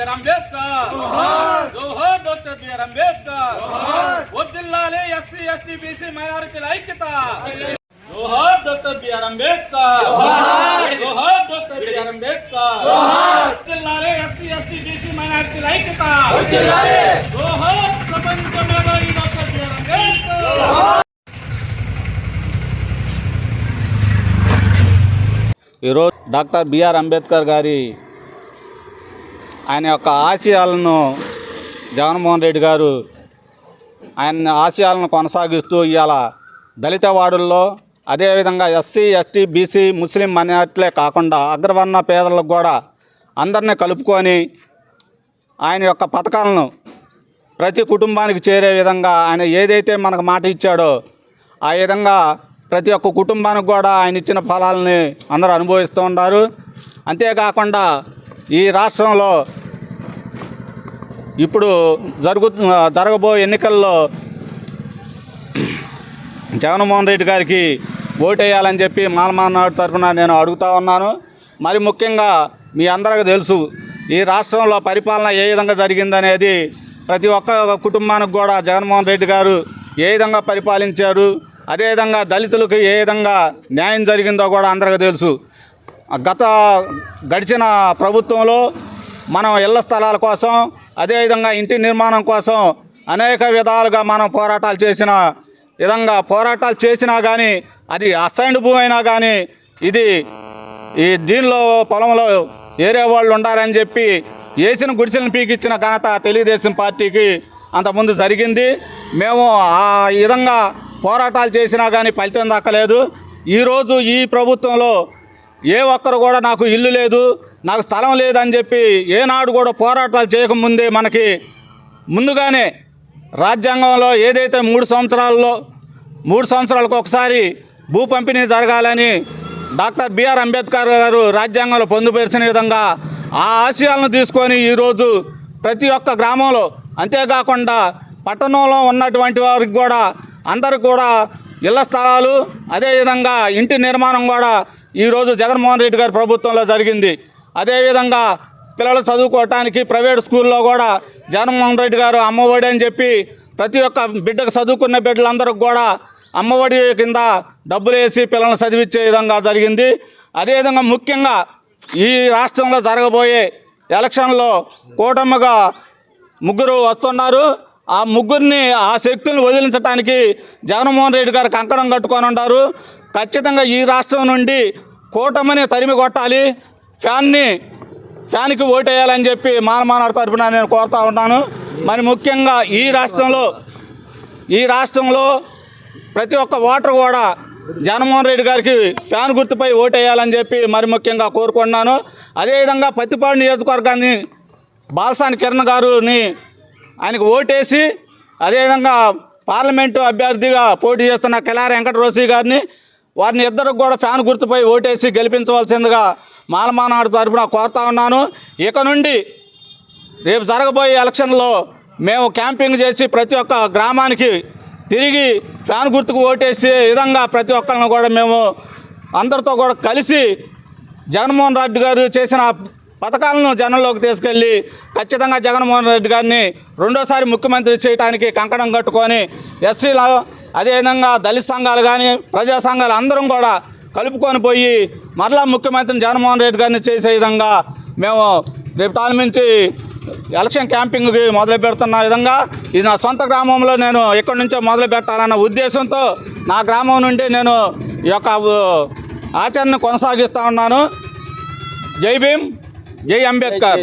BR Ambedkar, జోహార్ doctor BR Ambedkar, వర్ధిల్లాలి SC ST BC మైనారిటీల ఐక్యత. జోహార్ డాక్టర్ బిఆర్ అంబేద్కర్, జోహార్ డాక్టర్ బిఆర్ అంబేద్కర్, వర్ధిల్లాలి ఎస్సీ ఎస్టీ బీసీ మైనారిటీల ఐక్యత. జోహార్ ప్రపంచ మేధావి డాక్టర్ బిఆర్ అంబేద్కర్. ఈరోజు డాక్టర్ బిఆర్ అంబేద్కర్ గారి ఆయన యొక్క ఆశయాలను జగన్మోహన్ రెడ్డి గారు ఆయన ఆశయాలను కొనసాగిస్తూ ఇవాళ దళిత వార్డుల్లో అదేవిధంగా ఎస్సీ ఎస్టీ బీసీ ముస్లిం మైనారిటీలే కాకుండా అగ్రవర్ణ పేదలకు కూడా అందరినీ కలుపుకొని ఆయన యొక్క పథకాలను ప్రతి కుటుంబానికి చేరే విధంగా ఆయన ఏదైతే మనకు మాట ఇచ్చాడో ఆ విధంగా ప్రతి ఒక్క కుటుంబానికి కూడా ఆయన ఇచ్చిన ఫలాలని అందరూ అనుభవిస్తూ ఉన్నారు. అంతేకాకుండా ఈ రాష్ట్రంలో ఇప్పుడు జరగబోయే ఎన్నికల్లో జగన్మోహన్ రెడ్డి గారికి ఓటేయాలని చెప్పి మాలమానాడు తరఫున నేను అడుగుతూ ఉన్నాను. మరి ముఖ్యంగా మీ అందరికీ తెలుసు ఈ రాష్ట్రంలో పరిపాలన ఏ విధంగా జరిగిందనేది ప్రతి ఒక్క కుటుంబానికి కూడా జగన్మోహన్ రెడ్డి గారు ఏ విధంగా పరిపాలించారు, అదేవిధంగా దళితులకు ఏ విధంగా న్యాయం జరిగిందో కూడా అందరికీ తెలుసు. గడిచిన ప్రభుత్వంలో మనం ఇళ్ల స్థలాల కోసం అదేవిధంగా ఇంటి నిర్మాణం కోసం అనేక విధాలుగా మనం పోరాటాలు చేసినా కానీ అది అసైన్డ్ భూమి అయినా కానీ దీనిలో పొలంలో ఏరే వాళ్ళు ఉండాలని చెప్పి వేసిన గుడిసెలను పీకిచ్చిన ఘనత తెలుగుదేశం పార్టీకి అంతకుముందు జరిగింది. మేము ఆ విధంగా పోరాటాలు చేసినా కానీ ఫలితం దక్కలేదు. ఈరోజు ఈ ప్రభుత్వంలో ఏ ఒక్కరు కూడా నాకు ఇల్లు లేదు, నాకు స్థలం లేదని చెప్పి ఏనాడు కూడా పోరాటాలు చేయకముందే మనకి ముందుగానే రాజ్యాంగంలో ఏదైతే 3 సంవత్సరాలకు ఒకసారి భూ పంపిణీ జరగాలని డాక్టర్ బిఆర్ అంబేద్కర్ గారు రాజ్యాంగంలో పొందుపరిచిన విధంగా ఆ ఆశయాలను తీసుకొని ఈరోజు ప్రతి ఒక్క గ్రామంలో అంతేకాకుండా పట్టణంలో ఉన్నటువంటి వారికి కూడా అందరికి కూడా ఇళ్ల స్థలాలు అదేవిధంగా ఇంటి నిర్మాణం కూడా ఈరోజు జగన్మోహన్ రెడ్డి గారి ప్రభుత్వంలో జరిగింది. అదేవిధంగా పిల్లలు చదువుకోవటానికి ప్రైవేట్ స్కూల్లో కూడా జగన్మోహన్ రెడ్డి గారు అమ్మఒడి అని చెప్పి ప్రతి ఒక్క బిడ్డకు చదువుకున్న బిడ్డలందరికీ కూడా అమ్మఒడి కింద డబ్బులు వేసి పిల్లల్ని చదివించే విధంగా జరిగింది. అదేవిధంగా ముఖ్యంగా ఈ రాష్ట్రంలో జరగబోయే ఎలక్షన్లో కూటమిగా 3 వస్తున్నారు. ఆ 3ని ఆ శక్తులను వదిలించడానికి జగన్మోహన్ రెడ్డి గారు కంకణం కట్టుకొని ఉన్నారు. ఖచ్చితంగా ఈ రాష్ట్రం నుండి కూటమిని తరిమి కొట్టాలి, ఫ్యాన్కి ఓటేయాలని చెప్పి మాలమానాడు తరఫున నేను కోరుతా ఉన్నాను. మరి ముఖ్యంగా ఈ రాష్ట్రంలో ప్రతి ఒక్క ఓటర్ కూడా జగన్మోహన్ రెడ్డి గారికి ఫ్యాన్ గుర్తుపై ఓటేయాలని చెప్పి మరి ముఖ్యంగా కోరుకున్నాను. అదేవిధంగా పత్తిపాడు నియోజకవర్గాన్ని బాలసాని కిరణ్ గారిని ఆయనకు ఓటేసి అదేవిధంగా పార్లమెంటు అభ్యర్థిగా పోటీ చేస్తున్న కిలారి వెంకటరోసి గారిని వారిని ఇద్దరికి కూడా ఫ్యాన్ గుర్తుపై ఓటేసి గెలిపించవలసిందిగా మాలమానాడు తరఫున కోరుతా ఉన్నాను. ఇక నుండి రేపు జరగబోయే ఎలక్షన్లో మేము క్యాంపింగ్ చేసి ప్రతి ఒక్క గ్రామానికి తిరిగి ఫ్యాన్ గుర్తుకు ఓటేసే విధంగా ప్రతి ఒక్కరిని కూడా మేము అందరితో కూడా కలిసి జగన్మోహన్ రెడ్డి గారు చేసిన పథకాలను జనంలోకి తీసుకెళ్ళి ఖచ్చితంగా జగన్మోహన్ రెడ్డి గారిని రెండోసారి ముఖ్యమంత్రి చేయడానికి కంకణం కట్టుకొని ఎస్సీలు అదేవిధంగా దళిత సంఘాలు కానీ ప్రజా సంఘాలు అందరం కూడా కలుపుకొని పోయి మరలా ముఖ్యమంత్రిని జగన్మోహన్ రెడ్డి గారిని చేసే విధంగా మేము రేపు నుంచి ఎలక్షన్ క్యాంపింగ్కి మొదలు పెడుతున్న విధంగా ఇది నా సొంత గ్రామంలో నేను ఇక్కడి నుంచే మొదలు పెట్టాలన్న ఉద్దేశంతో నా గ్రామం నుండి నేను ఈ యొక్క ఆచరణను కొనసాగిస్తూ ఉన్నాను. జై భీమ్, జై అంబేద్కర్.